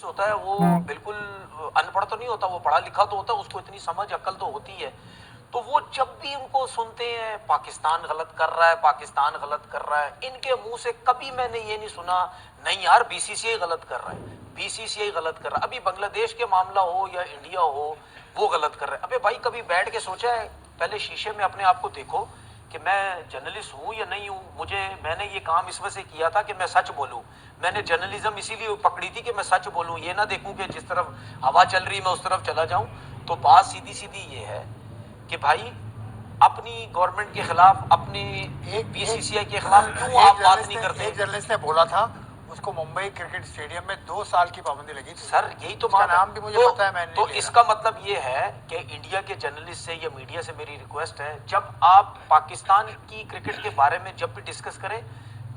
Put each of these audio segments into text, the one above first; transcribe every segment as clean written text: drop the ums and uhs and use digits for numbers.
Journalist होता है वो बिल्कुल अनपढ़ तो नहीं होता, वो पढ़ा लिखा तो होता है, उसको इतनी समझ अक्ल तो होती है। तो वो जब भी उनको सुनते हैं पाकिस्तान गलत कर रहा है, पाकिस्तान गलत कर रहा है, इनके मुंह से कभी मैंने ये नहीं सुना नहीं यार बीसीसीआई गलत कर रहा है, बीसीसीआई गलत कर रहा है। अभी बांग्लादेश के मामला हो या इंडिया हो, वो गलत कर रहा है। अबे भाई कभी बैठ के सोचा है, पहले शीशे में अपने आप को देखो कि मैं जर्नलिस्ट हूँ या नहीं हूँ। मैंने ये काम इस वजह से किया था कि मैं सच बोलूँ। मैंने जर्नलिज्म इसीलिए पकड़ी थी कि मैं सच बोलूँ, ये ना देखूँ कि जिस तरफ हवा चल रही मैं उस तरफ चला जाऊँ। तो बात सीधी सीधी ये है कि भाई अपनी गवर्नमेंट के खिलाफ, अपने एक बीसीसीआई के खिलाफ क्यों आप बात नहीं करते? एक जर्नलिस्ट ने बोला था उसको मुंबई क्रिकेट स्टेडियम में 2 साल की पाबंदी लगी थी। सर यही तो बात है, नाम भी मुझे पता है, मैंने तो इसका मतलब ये है कि इंडिया के जर्नलिस्ट से या मीडिया से मेरी रिक्वेस्ट है, जब आप पाकिस्तान की क्रिकेट के बारे में जब भी डिस्कस करें,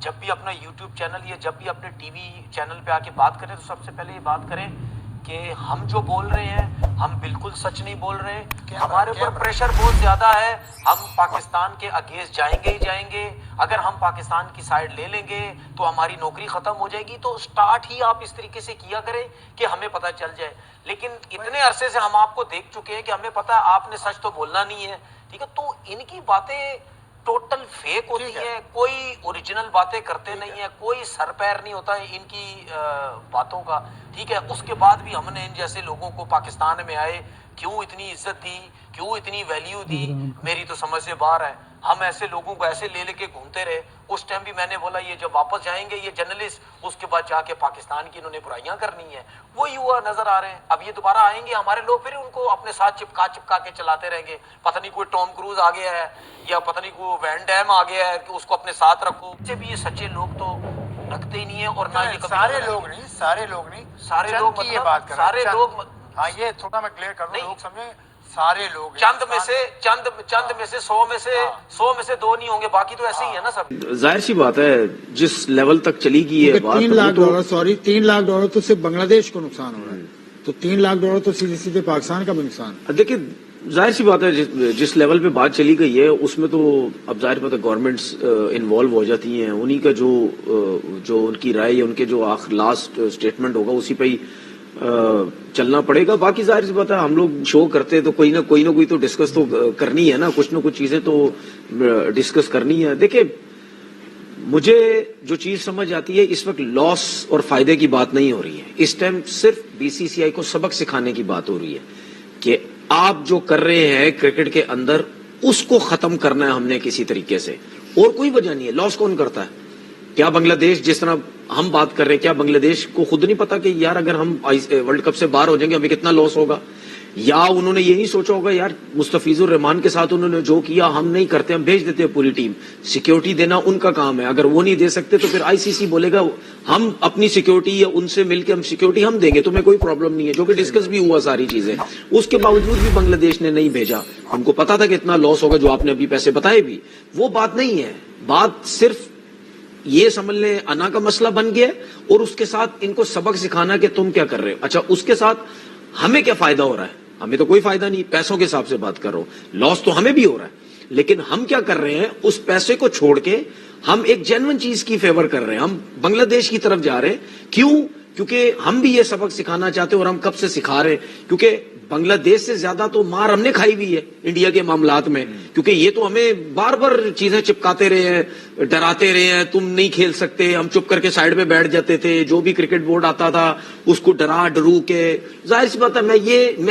जब भी अपना यूट्यूब चैनल या जब भी अपने टीवी चैनल पे आके बात करें, तो सबसे पहले ये बात करें कि हम जो बोल रहे हैं हम बिल्कुल सच नहीं बोल रहे हैं। हमारे ऊपर प्रेशर बहुत ज्यादा है, हम पाकिस्तान के अगेंस्ट जाएंगे ही जाएंगे। अगर हम पाकिस्तान की साइड ले लेंगे तो हमारी नौकरी खत्म हो जाएगी। तो स्टार्ट ही आप इस तरीके से किया करें कि हमें पता चल जाए। लेकिन इतने अरसे से हम आपको देख चुके हैं कि हमें पता है आपने सच तो बोलना नहीं है, ठीक है। तो इनकी बातें टोटल फेक होती है, कोई ओरिजिनल बातें करते नहीं है, कोई सर पैर नहीं होता है इनकी बातों का, ठीक है। उसके बाद भी हमने इन जैसे लोगों को पाकिस्तान में आए क्यों इतनी इज्जत दी, क्यों इतनी वैल्यू दी, मेरी तो समझ से बाहर है। हम ऐसे लोगों को ऐसे ले लेके घूमते रहे। उस टाइम भी मैंने बोला ये जब वापस जाएंगे ये जर्नलिस्ट, उसके बाद जाके पाकिस्तान की इन्होंने बुराइयां करनी है, वही हुआ नजर आ रहे हैं। अब ये दोबारा आएंगे हमारे लोग, फिर उनको अपने साथ चिपका के चलाते रहेंगे। पता नहीं कोई टॉम क्रूज आ गया है या पता नहीं कोई वैन डैम आ गया है कि उसको अपने साथ रखो। इससे भी ये सच्चे लोग तो रखते ही नहीं है। और ना ये सारे लोग नहीं, सारे लोग मतलब ये बात कर सारे लोग। हाँ ये थोड़ा मैं क्लियर कर दूं, लोग समझे सारे लोग चंद में से 100 में से 2 नहीं होंगे, बाकी तो ऐसे ही है ना सब। जाहिर सी बात है जिस लेवल तक चली गई है बात, 3 लाख डॉलर $3 लाख तो सिर्फ बांग्लादेश को नुकसान हो रहा है, तो $3 लाख तो सीधे सीधे पाकिस्तान का भी नुकसान। देखिए जाहिर सी बात है जिस लेवल पे बात चली गई है उसमें तो अब जाहिर बात है गवर्नमेंट्स इन्वॉल्व हो जाती हैं। उन्हीं का जो उनकी राय है, उनके जो लास्ट स्टेटमेंट होगा उसी पे ही चलना पड़ेगा। बाकी जाहिर सी बात है हम लोग शो करते हैं तो कोई ना कोई तो डिस्कस तो करनी है ना, कुछ ना कुछ चीजें तो डिस्कस करनी है। देखिए मुझे जो चीज समझ आती है इस वक्त लॉस और फायदे की बात नहीं हो रही है। इस टाइम सिर्फ बीसीसीआई को सबक सिखाने की बात हो रही है कि आप जो कर रहे हैं क्रिकेट के अंदर उसको खत्म करना है हमने किसी तरीके से, और कोई वजह नहीं है। लॉस कौन करता है? क्या बांग्लादेश, जिस तरह हम बात कर रहे हैं, क्या बांग्लादेश को खुद नहीं पता कि यार अगर हम वर्ल्ड कप से बाहर हो जाएंगे हमें कितना लॉस होगा? या उन्होंने यही सोचा होगा यार मुस्तफिजुर रहमान के साथ उन्होंने जो किया हम नहीं करते, हम भेज देते हैं पूरी टीम। सिक्योरिटी देना उनका काम है, अगर वो नहीं दे सकते तो फिर आईसीसी बोलेगा हम अपनी सिक्योरिटी या उनसे मिलकर हम सिक्योरिटी हम देंगे, तुम्हें कोई प्रॉब्लम नहीं है, जो कि डिस्कस भी हुआ सारी चीजें। उसके बावजूद भी बांग्लादेश ने नहीं भेजा। हमको पता था कि इतना लॉस होगा, जो आपने अभी पैसे बताए भी, वो बात नहीं है। बात सिर्फ ये समझ ले अना का मसला बन गया और उसके साथ इनको सबक सिखाना कि तुम क्या कर रहे हो। अच्छा उसके साथ हमें क्या फायदा हो रहा है? हमें तो कोई फायदा नहीं, पैसों के हिसाब से बात कर रहा हूं, लॉस तो हमें भी हो रहा है। लेकिन हम क्या कर रहे हैं, उस पैसे को छोड़ के हम एक जेन्युइन चीज की फेवर कर रहे हैं, हम बांग्लादेश की तरफ जा रहे हैं। क्यों? क्योंकि हम भी ये सबक सिखाना चाहते हैं और हम कब से सिखा रहे हैं, क्योंकि बांग्लादेश से ज्यादा तो मार हमने खाई हुई है इंडिया के मामलात में, क्योंकि ये तो हमें बार बार चीजें चिपकाते रहे हैं, डराते रहे हैं, तुम नहीं खेल सकते, हम चुप करके साइड में बैठ जाते थे। जो भी क्रिकेट बोर्ड आता था उसको डरू के, जाहिर सी बात है मैं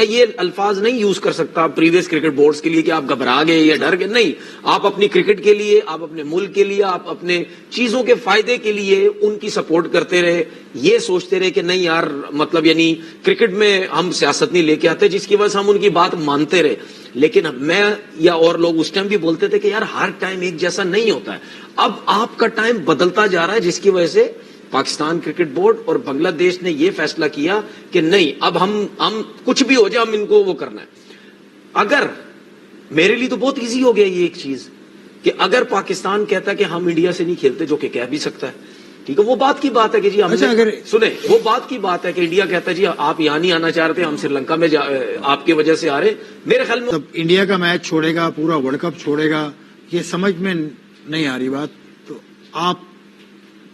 ये अल्फाज नहीं यूज कर सकता प्रीवियस क्रिकेट बोर्ड्स के लिए कि आप घबरा गए या डर गए। नहीं, आप अपनी क्रिकेट के लिए, आप अपने मुल्क के लिए, आप अपने चीजों के फायदे के लिए उनकी सपोर्ट करते रहे, ये सोचते रहे कि नहीं यार मतलब यानी क्रिकेट में हम सियासत नहीं लेके आते, जिसकी वजह से हम उनकी बात मानते रहे। लेकिन मैं या और लोग उस टाइम भी बोलते थे कि यार हर टाइम एक जैसा नहीं होता है। अब आपका टाइम बदलता जा रहा है, जिसकी वजह से पाकिस्तान क्रिकेट बोर्ड और बांग्लादेश ने यह फैसला किया कि नहीं अब हम कुछ भी हो जाए हम इनको वो करना है। अगर मेरे लिए तो बहुत इजी हो गया ये एक चीज कि अगर पाकिस्तान कहता है कि हम इंडिया से नहीं खेलते, जो कि कह भी सकता है, ठीक है, वो बात की बात है कि जी हमने, अच्छा, अगर सुने वो बात की बात है कि इंडिया कहता है जी आप यहां नहीं आना चाह रहे थे, हम श्रीलंका में आपकी वजह से आ रहे। मेरे ख्याल में तब इंडिया का मैच छोड़ेगा, पूरा वर्ल्ड कप छोड़ेगा, ये समझ में नहीं आ रही बात। तो आप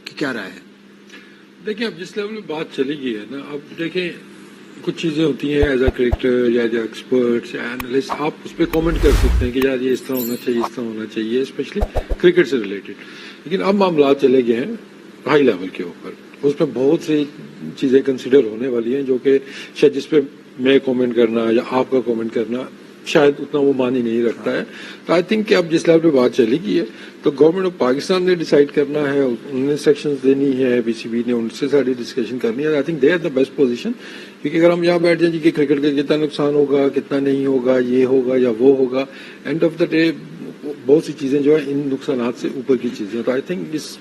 की क्या राय है? دیکھیں اب جس لیول میں بات چلی گئی ہے نا، اب دیکھیں کچھ چیزیں ہوتی ہیں ایز اے کریکٹر یا ایز ایکسپرٹس یا اینالسٹ، آپ اس پہ کامنٹ کر سکتے ہیں کہ یار یہ اس طرح ہونا چاہیے، اس طرح ہونا چاہیے، اسپیشلی کرکٹ سے ریلیٹڈ. لیکن اب معاملات چلے گئے ہیں ہائی لیول کے اوپر، اس میں بہت سی چیزیں کنسیڈر ہونے والی ہیں جو کہ شاید جس پہ میں کامنٹ کرنا یا آپ کا کامنٹ کرنا شاید اتنا وہ معنی نہیں رکھتا ہے. تو آئی تھنک کہ اب جس لیول پہ بات چلی گئی ہے تو گورنمنٹ آف پاکستان نے ڈیسائیڈ کرنا ہے، انہوں نے انسٹرکشنز دینی ہے، بی سی بی نے ان سے ساری ڈسکشن کرنی ہے. I think they are the best position, کیونکہ اگر ہم یہاں بیٹھ جائیں جی کہ کرکٹ کا کتنا نقصان ہوگا، کتنا نہیں ہوگا، یہ ہوگا یا وہ ہوگا، اینڈ آف دا ڈے بہت سی چیزیں جو ہیں ان نقصانات سے اوپر کی چیزیں. تو آئی تھنک اس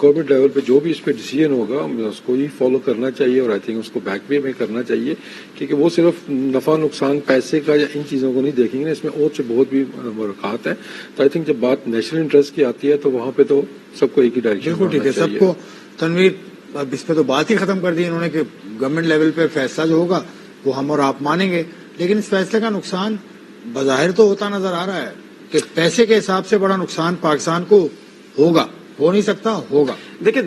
گورنمنٹ لیول پہ جو بھی اس پہ ڈیسیجن ہوگا ہمیں اس کو ہی فالو کرنا چاہیے، اور آئی تھنک اس کو بیک بھی ہمیں کرنا چاہیے، کیونکہ وہ صرف نفع نقصان پیسے کا یا ان چیزوں کو نہیں دیکھیں گے، اس میں اور سے بہت بھی مرکات ہیں. تو آئی تھنک جب بات نیشنل انٹرسٹ کی آتی ہے تو وہاں پہ تو سب کو ایک ہی ڈائریکشن. بالکل ٹھیک ہے. سب کو تنویر اب اس پہ تو بات ہی ختم کر دی انہوں نے کہ گورنمنٹ لیول پہ فیصلہ جو ہوگا وہ ہم اور آپ مانیں گے، لیکن اس فیصلے کا نقصان بظاہر تو ہوتا نظر آ رہا ہے کہ پیسے کے حساب سے بڑا نقصان پاکستان کو ہوگا، ہو نہیں سکتا، ہوگا. دیکھیں